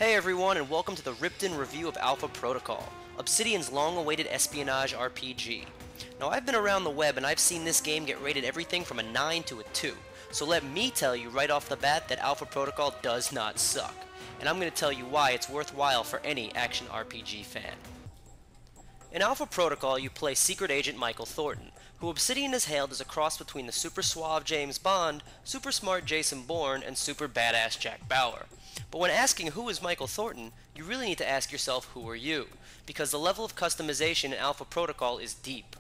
Hey everyone, and welcome to the ripped-in review of Alpha Protocol, Obsidian's long-awaited espionage RPG. Now I've been around the web and I've seen this game get rated everything from a 9 to a 2, so let me tell you right off the bat that Alpha Protocol does not suck, and I'm going to tell you why it's worthwhile for any action RPG fan. In Alpha Protocol, you play Secret Agent Michael Thornton, who Obsidian has hailed as a cross between the super suave James Bond, super smart Jason Bourne, and super badass Jack Bauer. But when asking who is Michael Thornton, you really need to ask yourself who are you, because the level of customization in Alpha Protocol is deep.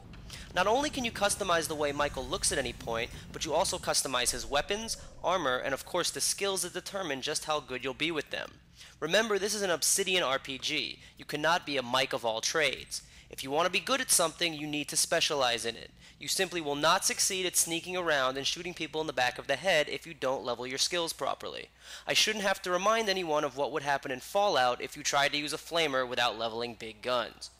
Not only can you customize the way Michael looks at any point, but you also customize his weapons, armor, and of course the skills that determine just how good you'll be with them. Remember, this is an Obsidian RPG. You cannot be a Mike of all trades. If you want to be good at something, you need to specialize in it. You simply will not succeed at sneaking around and shooting people in the back of the head if you don't level your skills properly. I shouldn't have to remind anyone of what would happen in Fallout if you tried to use a flamer without leveling big guns.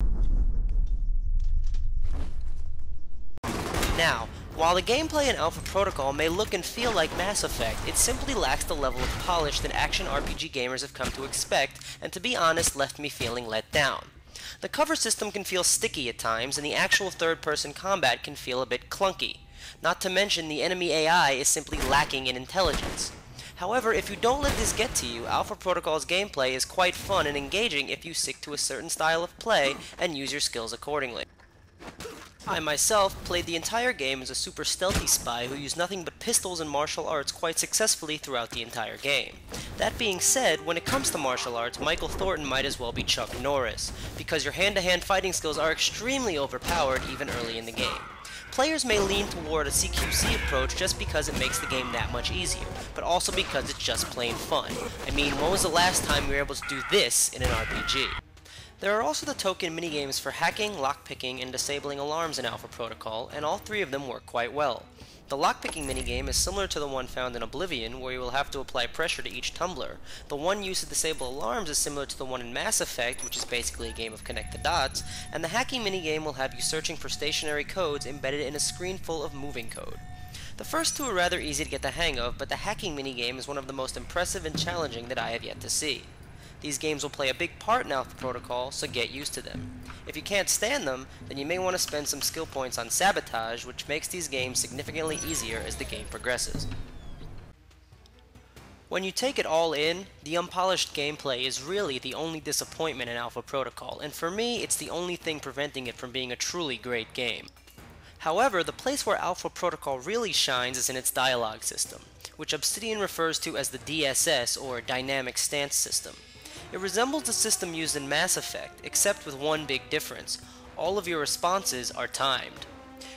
Now, while the gameplay in Alpha Protocol may look and feel like Mass Effect, it simply lacks the level of polish that action RPG gamers have come to expect, and to be honest, left me feeling let down. The cover system can feel sticky at times, and the actual third-person combat can feel a bit clunky. Not to mention, the enemy AI is simply lacking in intelligence. However, if you don't let this get to you, Alpha Protocol's gameplay is quite fun and engaging if you stick to a certain style of play and use your skills accordingly. I myself played the entire game as a super stealthy spy who used nothing but pistols and martial arts quite successfully throughout the entire game. That being said, when it comes to martial arts, Michael Thornton might as well be Chuck Norris, because your hand-to-hand fighting skills are extremely overpowered even early in the game. Players may lean toward a CQC approach just because it makes the game that much easier, but also because it's just plain fun. I mean, when was the last time we were able to do this in an RPG? There are also the token minigames for hacking, lockpicking, and disabling alarms in Alpha Protocol, and all three of them work quite well. The lockpicking minigame is similar to the one found in Oblivion, where you will have to apply pressure to each tumbler. The one used to disable alarms is similar to the one in Mass Effect, which is basically a game of connect the dots, and the hacking minigame will have you searching for stationary codes embedded in a screen full of moving code. The first two are rather easy to get the hang of, but the hacking minigame is one of the most impressive and challenging that I have yet to see. These games will play a big part in Alpha Protocol, so get used to them. If you can't stand them, then you may want to spend some skill points on sabotage, which makes these games significantly easier as the game progresses. When you take it all in, the unpolished gameplay is really the only disappointment in Alpha Protocol, and for me, it's the only thing preventing it from being a truly great game. However, the place where Alpha Protocol really shines is in its dialogue system, which Obsidian refers to as the DSS, or Dynamic Stance System. It resembles the system used in Mass Effect, except with one big difference: all of your responses are timed.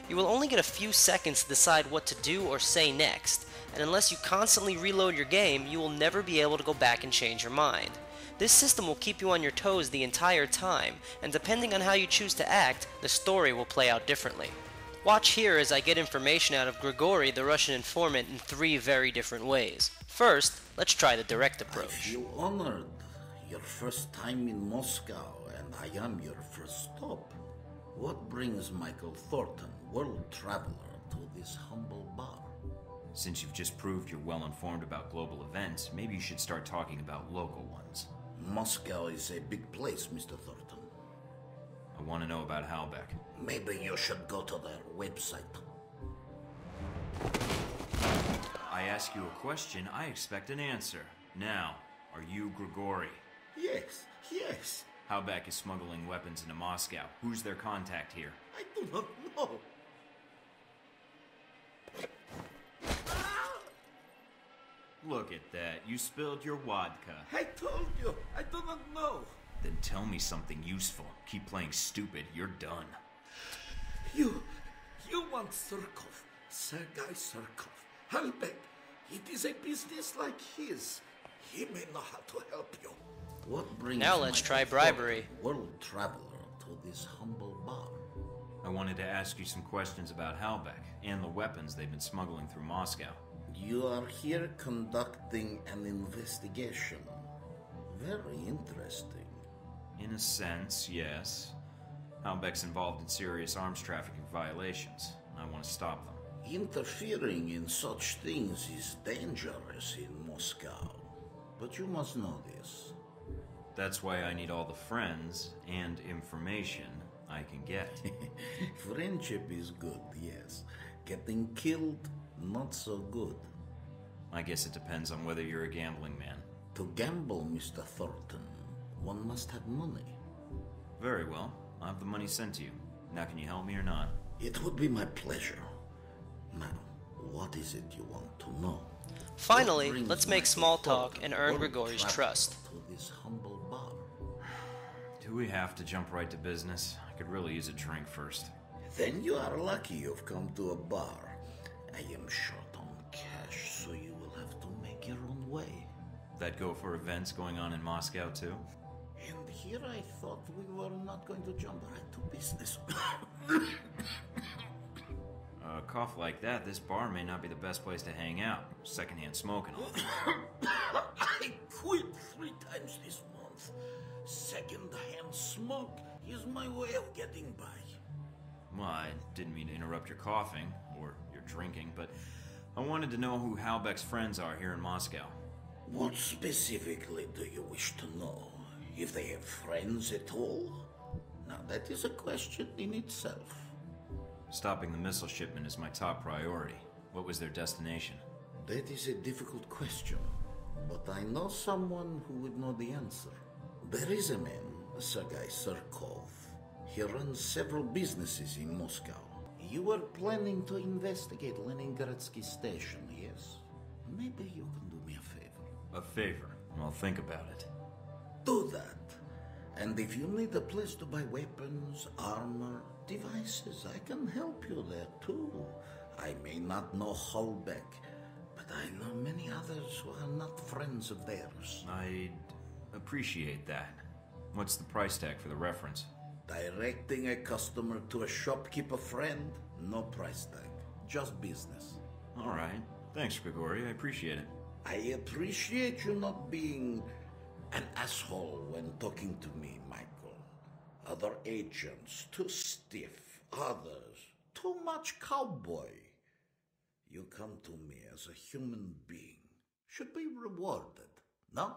You will only get a few seconds to decide what to do or say next, and unless you constantly reload your game, you will never be able to go back and change your mind. This system will keep you on your toes the entire time, and depending on how you choose to act, the story will play out differently. Watch here as I get information out of Grigory, the Russian informant, in three very different ways. First, let's try the direct approach. I feel honored. Your first time in Moscow, and I am your first stop. What brings Michael Thornton, world traveler, to this humble bar? Since you've just proved you're well informed about global events, maybe you should start talking about local ones. Moscow is a big place, Mr. Thornton. I want to know about Halbeck. Maybe you should go to their website. I ask you a question, I expect an answer. Now, are you Grigory? Yes. Halbeck is smuggling weapons into Moscow. Who's their contact here? I do not know. Look at that. You spilled your vodka. I told you, I do not know. Then tell me something useful. Keep playing stupid. You're done. You want Surkov, Sergei Surkov. Halbeck, it is a business like his. He may know how to help you. What brings now let's try bribery. World traveler to this humble bar? I wanted to ask you some questions about Halbeck and the weapons they've been smuggling through Moscow. You are here conducting an investigation. Very interesting. In a sense, yes. Halbeck's involved in serious arms trafficking violations, and I want to stop them. Interfering in such things is dangerous in Moscow. But you must know this. That's why I need all the friends and information I can get. Friendship is good, yes. Getting killed, not so good. I guess it depends on whether you're a gambling man. To gamble, Mr. Thornton, one must have money. Very well. I'll have the money sent to you. Now can you help me or not? It would be my pleasure. Now, what is it you want to know? Finally, let's make small talk and earn What Grigori's traveled trust. To this humble bar. Do we have to jump right to business? I could really use a drink first. Then you are lucky you've come to a bar. I am short on cash, so you will have to make your own way. That go for events going on in Moscow too? And here I thought we were not going to jump right to business. A cough like that, this bar may not be the best place to hang out. Secondhand smoking all. I quit 3 times this month. Second-hand smoke is my way of getting by. Well, I didn't mean to interrupt your coughing, or your drinking, but I wanted to know who Halbeck's friends are here in Moscow. What specifically do you wish to know? If they have friends at all? Now that is a question in itself. Stopping the missile shipment is my top priority. What was their destination? That is a difficult question, but I know someone who would know the answer. There is a man, Sergei Surkov. He runs several businesses in Moscow. You were planning to investigate Leningradsky station, yes? Maybe you can do me a favor. A favor. I'll think about it. Do that. And if you need a place to buy weapons, armor, devices, I can help you there too. I may not know Halbeck, but I know many others who are not friends of theirs. I'd appreciate that. What's the price tag for the reference? Directing a customer to a shopkeeper friend, no price tag, just business. All right. Thanks, Grigori. I appreciate it. I appreciate you not being an asshole when talking to me, Michael. Other agents, too stiff. Others, too much cowboy. You come to me as a human being. Should be rewarded, no?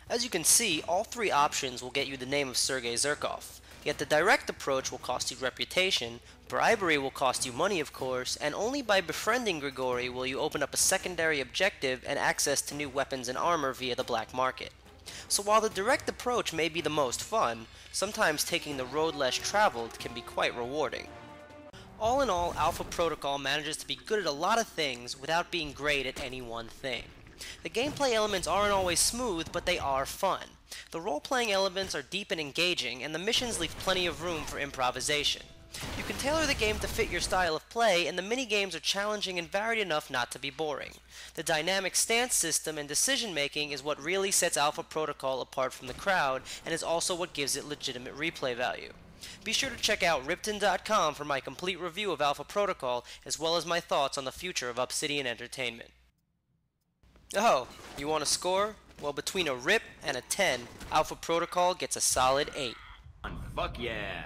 As you can see, all 3 options will get you the name of Sergei Zurkov, yet the direct approach will cost you reputation, bribery will cost you money of course, and only by befriending Grigori will you open up a secondary objective and access to new weapons and armor via the black market. So while the direct approach may be the most fun, sometimes taking the road less traveled can be quite rewarding. All in all, Alpha Protocol manages to be good at a lot of things without being great at any one thing. The gameplay elements aren't always smooth, but they are fun. The role-playing elements are deep and engaging, and the missions leave plenty of room for improvisation. You can tailor the game to fit your style of play, and the mini-games are challenging and varied enough not to be boring. The dynamic stance system and decision-making is what really sets Alpha Protocol apart from the crowd, and is also what gives it legitimate replay value. Be sure to check out Ripton.com for my complete review of Alpha Protocol, as well as my thoughts on the future of Obsidian Entertainment. Oh, you want a score? Well, between a rip and a 10, Alpha Protocol gets a solid 8. Fuck yeah!